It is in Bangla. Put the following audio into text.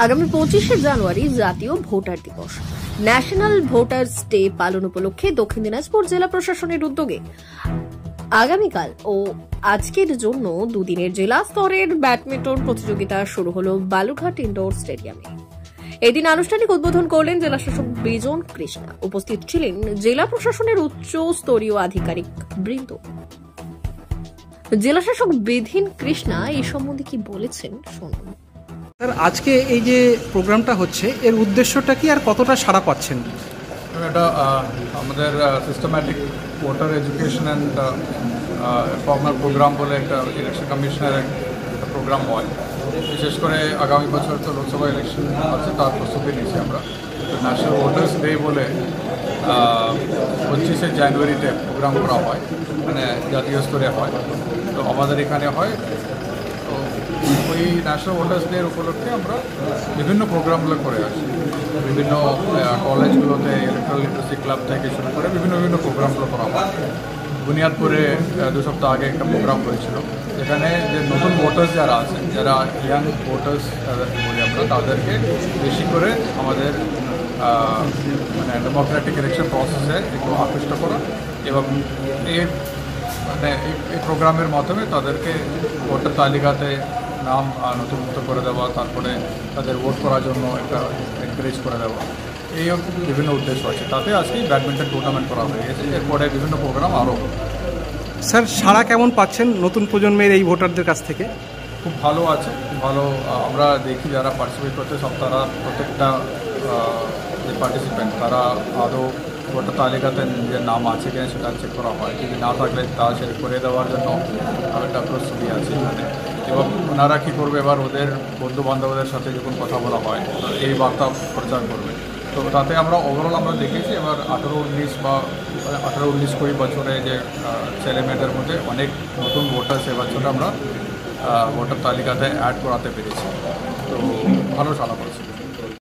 আগামী 25শে জানুয়ারি জাতীয় ভোটার দিবস। ন্যাশনাল ভোটার্স ডে পালন উপলক্ষে দক্ষিণ দিনাজপুর জেলা প্রশাসনের উদ্যোগে আগামীকাল ও আজকের জন্য দুদিনের জেলা স্তরের ব্যাডমিন্টন প্রতিযোগিতা শুরু হল বালুরঘাট ইনডোর স্টেডিয়ামে। এদিন আনুষ্ঠানিক উদ্বোধন করলেন জেলাশাসক বিজন কৃষ্ণা। উপস্থিত ছিলেন জেলা প্রশাসনের উচ্চ স্তরীয় আধিকারিক বৃন্দ। জেলাশাসক বিধিন কৃষ্ণা এই সম্বন্ধে কি বলেছেন শুনুন। স্যার, আজকে এই যে প্রোগ্রামটা হচ্ছে এর উদ্দেশ্যটা কি আর কতটা সাড়া পাচ্ছেন? এটা আমাদের systematic voter education and formal program বলে একটা ইলেকশন কমিশনের একটা প্রোগ্রাম হয়। বিশেষ করে আগামী বছর তো লোকসভা ইলেকশন আছে, তার প্রস্তুতি নিয়েছি আমরা। ন্যাশনাল ভোটার্স ডে বলে 25শে জানুয়ারিতে প্রোগ্রাম করা হয়, মানে জাতীয় স্তরে হয়। তো আমাদের এখানে হয়। তো ওই ন্যাশনাল ভোটার্স ডে উপলক্ষে আমরা বিভিন্ন প্রোগ্রামগুলো করে আসি। বিভিন্ন কলেজগুলোতে ইলেকট্রাল লিটারেসি ক্লাব থেকে শুরু করে বিভিন্ন প্রোগ্রামগুলো করা হয়। বুনিয়াদপুরে 2 সপ্তাহ আগে একটা প্রোগ্রাম হয়েছিল, যেখানে যে নতুন ভোটার্স যারা আছেন, যারা ইয়াং ভোটার্স তাদেরকে বলি আমরা, তাদেরকে বেশি করে আমাদের মানে ডেমোক্রেটিক ইলেকশন প্রসেসে একটু আকৃষ্ট করা এবং এই প্রোগ্রামের মাধ্যমে তাদেরকে ভোটার তালিকাতে নাম নথিভুক্ত করে দেওয়া, তারপরে তাদের ভোট করার জন্য একটা এনকারেজ করে দেওয়া, এই বিভিন্ন উদ্দেশ্য আছে। তাতে আজকে ব্যাডমিন্টন টুর্নামেন্ট করা হয়ে গেছে। এরপরে বিভিন্ন প্রোগ্রাম আরও। স্যার, সাড়া কেমন পাচ্ছেন নতুন প্রজন্মের এই ভোটারদের কাছ থেকে? খুব ভালো আছে, খুব ভালো। আমরা দেখি যারা পার্টিসিপেট করছে সব, তারা প্রত্যেকটা যে পার্টিসিপেন্ট তারা আদৌ ভোটার তালিকাতে নিজের নাম আছে কিনা সেটা চেক করা হয়। যদি না থাকলে তা সেটা করে দেওয়ার জন্য একটা প্রস্তুতি আছে এখানে। এবং ওনারা কী করবে, এবার ওদের বন্ধু বান্ধবদের সাথে যখন কথা বলা হয় এই বার্তা প্রচার করবে। তো তাতে আমরা ওভারঅল আমরা দেখেছি এবার 18-19 বা 18-19-20 বছরে যে ছেলে মেয়েদের মধ্যে অনেক নতুন ভোটার্স এবছর আমরা ভোটার তালিকাতে অ্যাড করাতে পেরেছি। তো ভালো সাড়া পড়ছে।